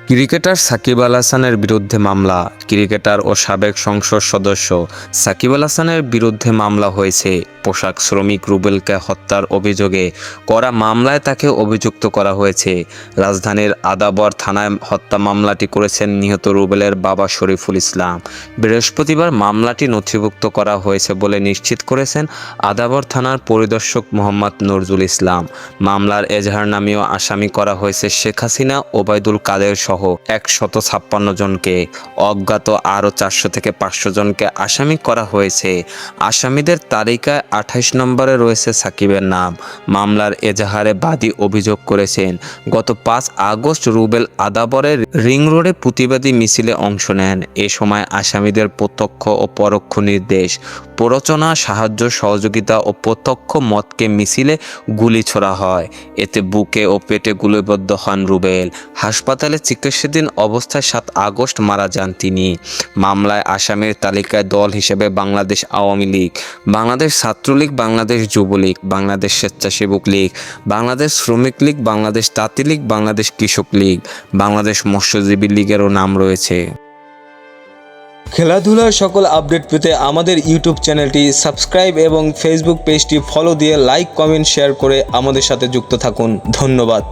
Cricketer Shakib Al হাসানের বিরুদ্ধে মামলা। ক্রিকেটার ও সাবেক সংসদ সদস্য সাকিব আল হাসানের বিরুদ্ধে মামলা হয়েছে। পোশাক শ্রমিক রুবেলকে হত্যার অভিযোগে করা মামলায় তাকে অভিযুক্ত করা হয়েছে। রাজধানীর আদাবর থানায় হত্যা মামলাটি করেছেন নিহত রুবেলের বাবা শরীফুল ইসলাম। বৃহস্পতিবার মামলাটি নথিভুক্ত করা হয়েছে বলে নিশ্চিত করেছেন আদাবর থানার পরিদর্শক মোহাম্মদ নজরুল ইসলাম। মামলার এজাহার নামীয় আসামি করা হয়েছে শেখ হাসিনা, ওবায়দুল কাদের সহ 156 জনকে। অজ্ঞাত আরও 400 থেকে 500 জনকে আসামি করা হয়েছে। আসামিদের তালিকায় 28 নম্বরে রয়েছে সাকিবের নাম। মামলার এজাহারে বাদী অভিযোগ করেছেন, গত 5 আগস্ট রুবেল আদাবরের রিং রোডে প্রতিবাদী মিছিলে অংশ নেন। এ সময় আসামিদের প্রত্যক্ষ ও পরোক্ষ নির্দেশ, প্ররোচনা, সাহায্য সহযোগিতা ও প্রত্যক্ষ মতকে মিছিলে গুলি ছোড়া হয়। এতে বুকে ও পেটে গুলিবিদ্ধ হন রুবেল। হাসপাতালে চিকিৎসাধীন অবস্থায় 7 আগস্ট মারা যান তিনি। মামলায় আসামির তালিকায় দল হিসেবে বাংলাদেশ আওয়ামী লীগ, বাংলাদেশ ছাত্রলীগ, বাংলাদেশ যুবলীগ, বাংলাদেশ স্বেচ্ছাসেবক লীগ, বাংলাদেশ শ্রমিক লীগ, বাংলাদেশ তাঁতি লীগ, বাংলাদেশ কৃষক লীগ, বাংলাদেশ মৎস্যজীবী লীগেরও নাম রয়েছে। খেলাধুলার সকল আপডেট পেতে আমাদের ইউটিউব চ্যানেলটি সাবস্ক্রাইব এবং ফেসবুক পেজটি ফলো দিয়ে লাইক, কমেন্ট, শেয়ার করে আমাদের সাথে যুক্ত থাকুন। ধন্যবাদ।